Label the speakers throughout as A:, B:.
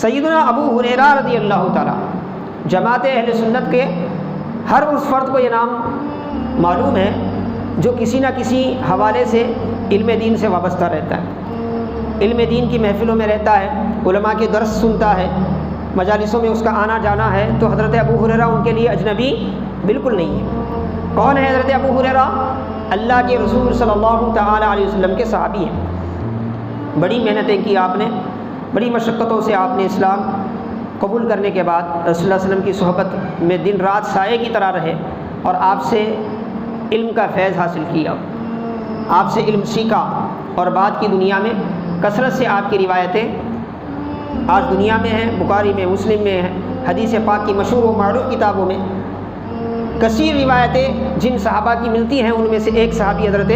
A: سیدنا ابو ہریرہ رضی اللہ تعالیٰ، جماعت اہل سنت کے ہر اس فرد کو یہ نام معلوم ہے جو کسی نہ کسی حوالے سے علم دین سے وابستہ رہتا ہے، علم دین کی محفلوں میں رہتا ہے، علماء کے درس سنتا ہے، مجالسوں میں اس کا آنا جانا ہے، تو حضرت ابو ہریرہ ان کے لیے اجنبی بالکل نہیں ہے۔ کون ہے حضرت ابو ہریرہ؟ اللہ کے رسول صلی اللہ تعالیٰ علیہ وسلم کے صحابی ہیں۔ بڑی محنتیں کی آپ نے، بڑی مشقتوں سے آپ نے اسلام قبول کرنے کے بعد رسول اللہ صلی اللہ علیہ وسلم کی صحبت میں دن رات سائے کی طرح رہے اور آپ سے علم کا فیض حاصل کیا، آپ سے علم سیکھا، اور بعد کی دنیا میں کثرت سے آپ کی روایتیں آج دنیا میں ہیں، بخاری میں، مسلم میں ہیں، حدیث پاک کی مشہور و معروف کتابوں میں کثیر روایتیں جن صحابہ کی ملتی ہیں، ان میں سے ایک صحابی حضرت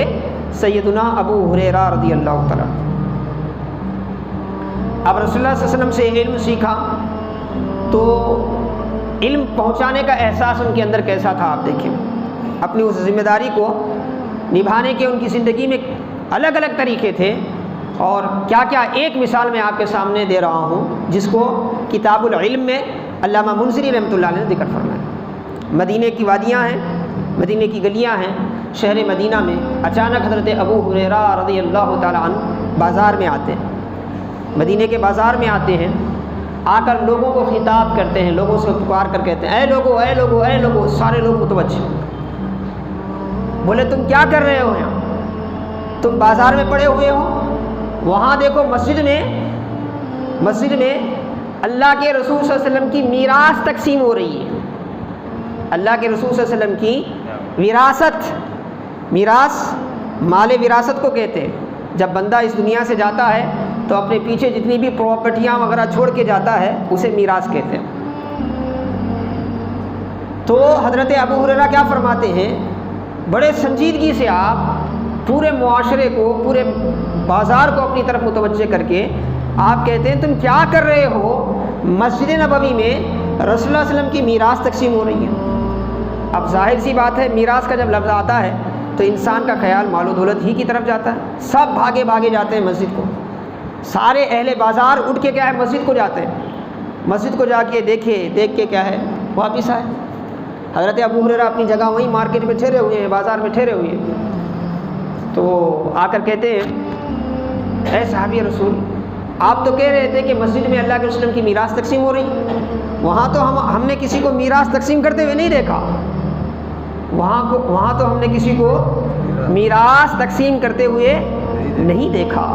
A: سیدنا ابو ہریرہ رضی اللہ تعالیٰ۔ اب رسول اللہ صلی اللہ علیہ وسلم سے علم سیکھا تو علم پہنچانے کا احساس ان کے اندر کیسا تھا، آپ دیکھیں، اپنی اس ذمہ داری کو نبھانے کے ان کی زندگی میں الگ الگ طریقے تھے، اور کیا کیا ایک مثال میں آپ کے سامنے دے رہا ہوں جس کو کتاب العلم میں علامہ منذری رحمۃ اللہ علیہ نے ذکر فرمایا۔ مدینے کی وادیاں ہیں، مدینے کی گلیاں ہیں، شہر مدینہ میں اچانک حضرت ابو ہریرہ رضی اللہ تعالیٰ عنہ بازار میں آتے ہیں، مدینے کے بازار میں آتے ہیں، آ کر لوگوں کو خطاب کرتے ہیں، لوگوں سے پکار کر کہتے ہیں، اے لوگو اے لوگو اے لوگو، سارے لوگ متوجہ، بولے تم کیا کر رہے ہو یہاں؟ تم بازار میں پڑے ہوئے ہو؟ وہاں دیکھو مسجد میں اللہ کے رسول صلی اللہ علیہ وسلم کی میراث تقسیم ہو رہی ہے، اللہ کے رسول صلی اللہ علیہ وسلم کی وراثت، میراث مال وراثت کو کہتے ہیں۔ جب بندہ اس دنیا سے جاتا ہے تو اپنے پیچھے جتنی بھی پراپرٹیاں وغیرہ چھوڑ کے جاتا ہے اسے میراث کہتے ہیں۔ تو حضرت ابو ہریرہ کیا فرماتے ہیں، بڑے سنجیدگی سے آپ پورے معاشرے کو، پورے بازار کو اپنی طرف متوجہ کر کے آپ کہتے ہیں تم کیا کر رہے ہو؟ مسجد نبوی میں رسول اللہ صلی اللہ علیہ وسلم کی میراث تقسیم ہو رہی ہے۔ اب ظاہر سی بات ہے، میراث کا جب لفظ آتا ہے تو انسان کا خیال مال و دولت ہی کی طرف جاتا ہے، سب بھاگے بھاگے جاتے ہیں مسجد کو، سارے اہل بازار اٹھ کے کیا ہے مسجد کو جاتے ہیں، مسجد کو جا کے دیکھ کے کیا ہے واپس آئے۔ حضرت ابو ہریرہ اپنی جگہ وہیں مارکیٹ میں ٹھہرے ہوئے ہیں، بازار میں ٹھہرے ہوئے ہیں، تو آ کر کہتے ہیں اے صحابی رسول، آپ تو کہہ رہے تھے کہ مسجد میں اللہ کے رسول کی میراث تقسیم ہو رہی، وہاں تو ہم نے کسی کو میراث تقسیم کرتے ہوئے نہیں دیکھا، وہاں تو ہم نے کسی کو میراث تقسیم کرتے ہوئے نہیں دیکھا۔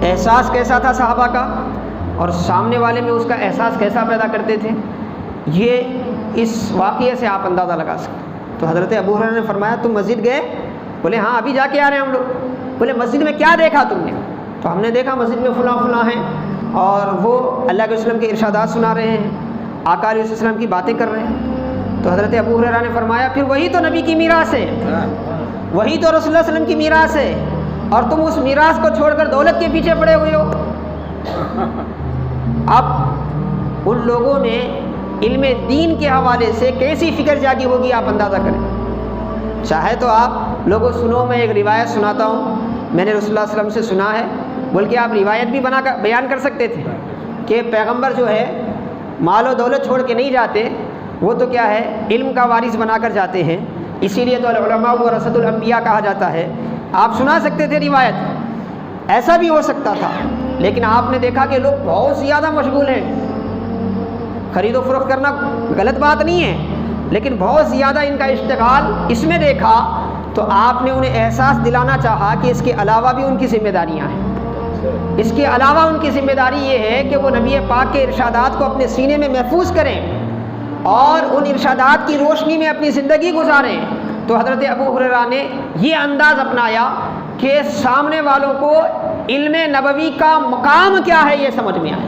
A: احساس کیسا تھا صحابہ کا، اور سامنے والے میں اس کا احساس کیسا پیدا کرتے تھے، یہ اس واقعے سے آپ اندازہ لگا سکتے۔ تو حضرت ابو ہریرہ نے فرمایا تم مسجد گئے؟ بولے ہاں ابھی جا کے آ رہے ہیں ہم لوگ۔ بولے مسجد میں کیا دیکھا تم نے؟ تو ہم نے دیکھا مسجد میں فلاں فلاں ہیں، اور وہ اللہ کے وسلم کے ارشادات سنا رہے ہیں، آقا علیہ السلام کی باتیں کر رہے ہیں۔ تو حضرت ابو ہریرہ نے فرمایا پھر وہی تو نبی کی میراث ہے، وہی تو رسول اللہ صلی اللہ علیہ وسلم کی میراث ہے، اور تم اس میراث کو چھوڑ کر دولت کے پیچھے پڑے ہوئے ہو۔ اب ان لوگوں میں علم دین کے حوالے سے کیسی فکر جاگی ہوگی آپ اندازہ کریں۔ چاہے تو آپ لوگوں سنو، میں ایک روایت سناتا ہوں، میں نے رسول اللہ صلی اللہ علیہ وسلم سے سنا ہے، بلکہ آپ روایت بھی بنا کر بیان کر سکتے تھے کہ پیغمبر جو ہے مال و دولت چھوڑ کے نہیں جاتے، وہ تو کیا ہے علم کا وارث بنا کر جاتے ہیں، اسی لیے تو العلماء ورثۃ الانبیاء کہا جاتا ہے۔ آپ سنا سکتے تھے روایت، ایسا بھی ہو سکتا تھا، لیکن آپ نے دیکھا کہ لوگ بہت زیادہ مشغول ہیں، خرید و فروخت کرنا غلط بات نہیں ہے، لیکن بہت زیادہ ان کا اشتغال اس میں دیکھا، تو آپ نے انہیں احساس دلانا چاہا کہ اس کے علاوہ بھی ان کی ذمہ داریاں ہیں۔ اس کے علاوہ ان کی ذمہ داری یہ ہے کہ وہ نبی پاک کے ارشادات کو اپنے سینے میں محفوظ کریں اور ان ارشادات کی روشنی میں اپنی زندگی گزاریں۔ تو حضرت ابو ہریرہ نے یہ انداز اپنایا کہ سامنے والوں کو علم نبوی کا مقام کیا ہے یہ سمجھ میں آئے۔